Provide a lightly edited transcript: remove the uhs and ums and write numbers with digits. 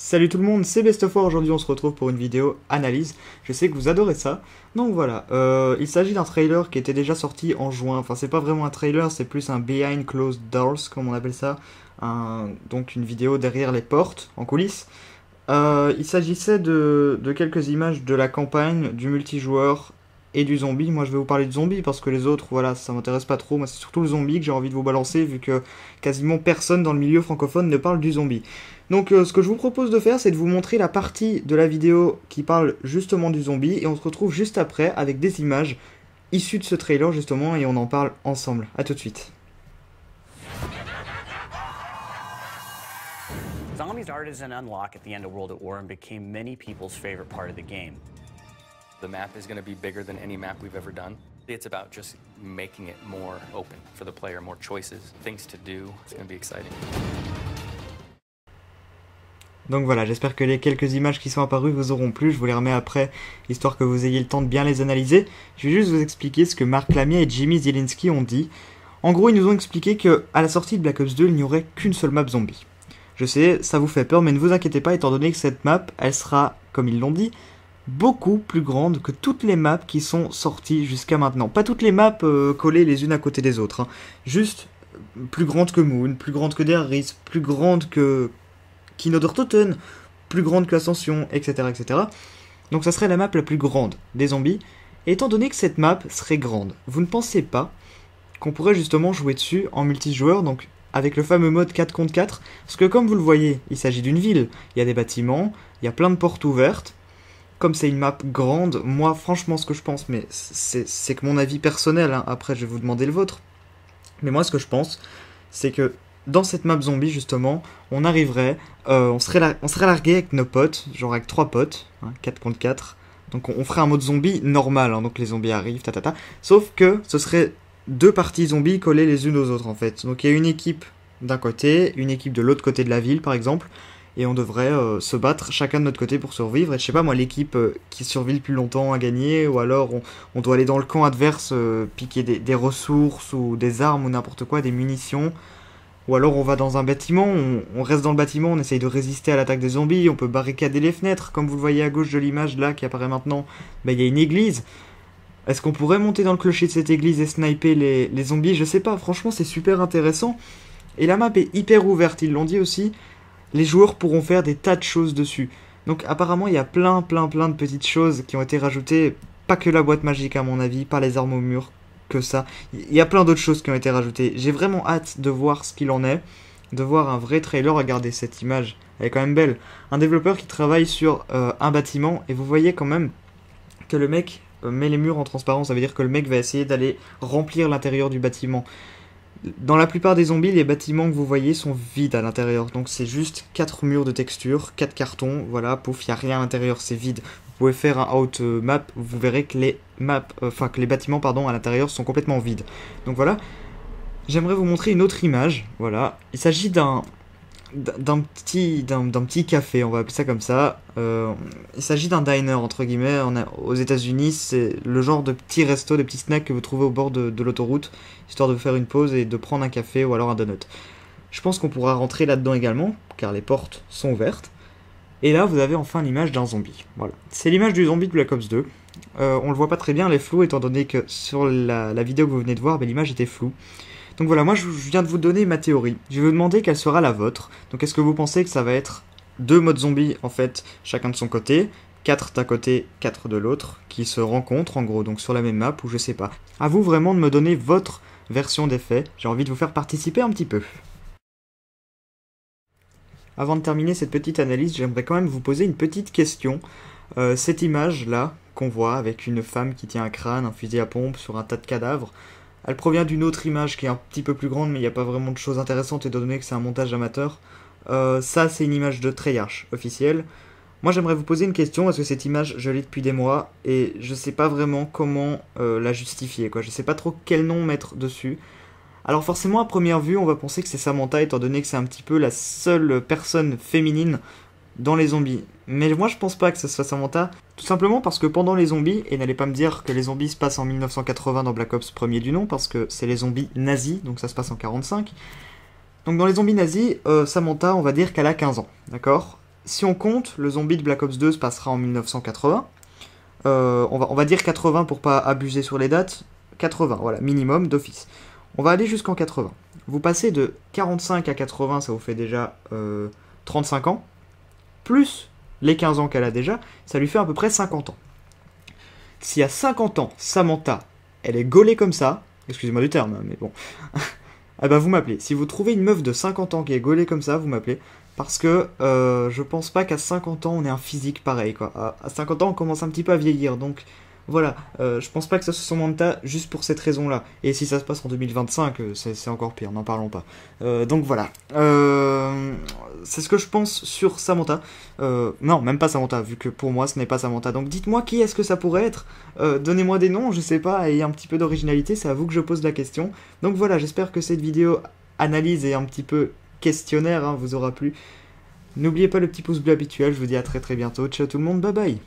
Salut tout le monde, c'est Best4, aujourd'hui on se retrouve pour une vidéo analyse, je sais que vous adorez ça, donc voilà, il s'agit d'un trailer qui était déjà sorti en juin, enfin c'est pas vraiment un trailer, c'est plus un behind closed doors comme on appelle ça, donc une vidéo derrière les portes, en coulisses. Il s'agissait de quelques images de la campagne, du multijoueur et du zombie. Moi je vais vous parler du zombie parce que les autres, voilà, ça m'intéresse pas trop. Moi c'est surtout le zombie que j'ai envie de vous balancer vu que quasiment personne dans le milieu francophone ne parle du zombie. Donc ce que je vous propose de faire, c'est de vous montrer la partie de la vidéo qui parle justement du zombie et on se retrouve juste après avec des images issues de ce trailer justement et on en parle ensemble. A tout de suite. Zombies started as an unlock at the end of World at War and became many people's favorite part of the game. The map is going to be bigger than any map we've ever done. It's about just making it more open for the player, more choices, things to do. It's going to be exciting. Donc voilà, j'espère que les quelques images qui sont apparues vous auront plu, je vous les remets après, histoire que vous ayez le temps de bien les analyser. Je vais juste vous expliquer ce que Marc Lamier et Jimmy Zielinski ont dit. En gros, ils nous ont expliqué qu'à la sortie de Black Ops 2, il n'y aurait qu'une seule map zombie. Je sais, ça vous fait peur, mais ne vous inquiétez pas, étant donné que cette map, elle sera, comme ils l'ont dit, beaucoup plus grande que toutes les maps qui sont sorties jusqu'à maintenant. Pas toutes les maps collées les unes à côté des autres, hein. Juste plus grande que Moon, plus grande que Derris, plus grande que Kinodertoten, plus grande que Ascension, etc., etc. Donc ça serait la map la plus grande des zombies. Et étant donné que cette map serait grande, vous ne pensez pas qu'on pourrait justement jouer dessus en multijoueur, donc avec le fameux mode 4 contre 4, parce que comme vous le voyez, il s'agit d'une ville, il y a des bâtiments, il y a plein de portes ouvertes. Comme c'est une map grande, moi franchement ce que je pense, mais c'est que mon avis personnel, hein, après je vais vous demander le vôtre, mais moi ce que je pense, c'est que dans cette map zombie justement, on arriverait, on serait largué avec nos potes, genre avec 3 potes, hein, 4 contre 4, donc on ferait un mode zombie normal, hein, donc les zombies arrivent, sauf que ce serait 2 parties zombies collées les unes aux autres en fait, donc il y a une équipe d'un côté, une équipe de l'autre côté de la ville par exemple, et on devrait se battre chacun de notre côté pour survivre. Et je sais pas moi, l'équipe qui survit le plus longtemps a gagné, ou alors on doit aller dans le camp adverse piquer des ressources ou des armes ou n'importe quoi, des munitions. Ou alors on va dans un bâtiment, on reste dans le bâtiment, on essaye de résister à l'attaque des zombies, on peut barricader les fenêtres, comme vous le voyez à gauche de l'image là qui apparaît maintenant, bah, y a une église. Est-ce qu'on pourrait monter dans le clocher de cette église et sniper les zombies? Je sais pas, franchement c'est super intéressant. Et la map est hyper ouverte, ils l'ont dit aussi. Les joueurs pourront faire des tas de choses dessus. Donc apparemment il y a plein de petites choses qui ont été rajoutées. Pas que la boîte magique à mon avis, pas les armes au mur, que ça. Il y a plein d'autres choses qui ont été rajoutées. J'ai vraiment hâte de voir ce qu'il en est. De voir un vrai trailer. Regardez cette image, elle est quand même belle. Un développeur qui travaille sur un bâtiment. Et vous voyez quand même que le mec met les murs en transparence. Ça veut dire que le mec va essayer d'aller remplir l'intérieur du bâtiment. Dans la plupart des zombies, les bâtiments que vous voyez sont vides à l'intérieur. Donc c'est juste 4 murs de texture, 4 cartons, voilà, pouf, il n'y a rien à l'intérieur, c'est vide. Vous pouvez faire un out map, vous verrez que les bâtiments pardon, à l'intérieur sont complètement vides. Donc voilà, j'aimerais vous montrer une autre image, voilà. Il s'agit d'un petit café, on va appeler ça comme ça. Il s'agit d'un diner, entre guillemets. Aux États-Unis, c'est le genre de petit resto, de petits snacks que vous trouvez au bord de l'autoroute, histoire de faire une pause et de prendre un café ou alors un donut. Je pense qu'on pourra rentrer là-dedans également, car les portes sont ouvertes. Et là, vous avez enfin l'image d'un zombie. Voilà. C'est l'image du zombie de Black Ops 2. On le voit pas très bien, elle est floue, étant donné que sur la vidéo que vous venez de voir, l'image était floue. Donc voilà, moi je viens de vous donner ma théorie. Je vais vous demander quelle sera la vôtre. Donc est-ce que vous pensez que ça va être 2 modes zombies en fait, chacun de son côté, 4 d'un côté, 4 de l'autre, qui se rencontrent en gros, donc sur la même map, ou je sais pas. À vous vraiment de me donner votre version des faits. J'ai envie de vous faire participer un petit peu. Avant de terminer cette petite analyse, j'aimerais quand même vous poser une petite question. Cette image là, qu'on voit avec une femme qui tient un crâne, un fusil à pompe sur un tas de cadavres, elle provient d'une autre image qui est un petit peu plus grande, mais il n'y a pas vraiment de choses intéressantes étant donné que c'est un montage amateur. Ça, c'est une image de Treyarch officielle. Moi, j'aimerais vous poser une question, parce que cette image, je l'ai depuis des mois, et je sais pas vraiment comment la justifier, quoi. Je sais pas trop quel nom mettre dessus. Alors forcément, à première vue, on va penser que c'est Samantha, étant donné que c'est un petit peu la seule personne féminine dans les zombies. Mais moi je pense pas que ce soit Samantha, tout simplement parce que pendant les zombies, et n'allez pas me dire que les zombies se passent en 1980 dans Black Ops premier du nom, parce que c'est les zombies nazis, donc ça se passe en 45. Donc dans les zombies nazis, Samantha, on va dire qu'elle a 15 ans, d'accord? si on compte, le zombie de Black Ops 2 se passera en 1980. On va dire 80 pour pas abuser sur les dates. 80, voilà, minimum d'office. On va aller jusqu'en 80. Vous passez de 45 à 80, ça vous fait déjà 35 ans. Plus les 15 ans qu'elle a déjà, ça lui fait à peu près 50 ans. Si à 50 ans, Samantha, elle est gaulée comme ça, excusez-moi du terme, mais bon, ah bah vous m'appelez. Si vous trouvez une meuf de 50 ans qui est gaulée comme ça, vous m'appelez. Parce que je pense pas qu'à 50 ans, on ait un physique pareil, quoi. À 50 ans, on commence un petit peu à vieillir, donc voilà. Je pense pas que ça soit Samantha juste pour cette raison-là. Et si ça se passe en 2025, c'est encore pire, n'en parlons pas. Donc voilà. C'est ce que je pense sur Samantha. Non, même pas Samantha, vu que pour moi, ce n'est pas Samantha. Donc dites-moi qui est-ce que ça pourrait être. Donnez-moi des noms, je sais pas, et un petit peu d'originalité, c'est à vous que je pose la question. Donc voilà, j'espère que cette vidéo analyse et un petit peu questionnaire vous aura plu. N'oubliez pas le petit pouce bleu habituel, je vous dis à très très bientôt. Ciao tout le monde, bye bye.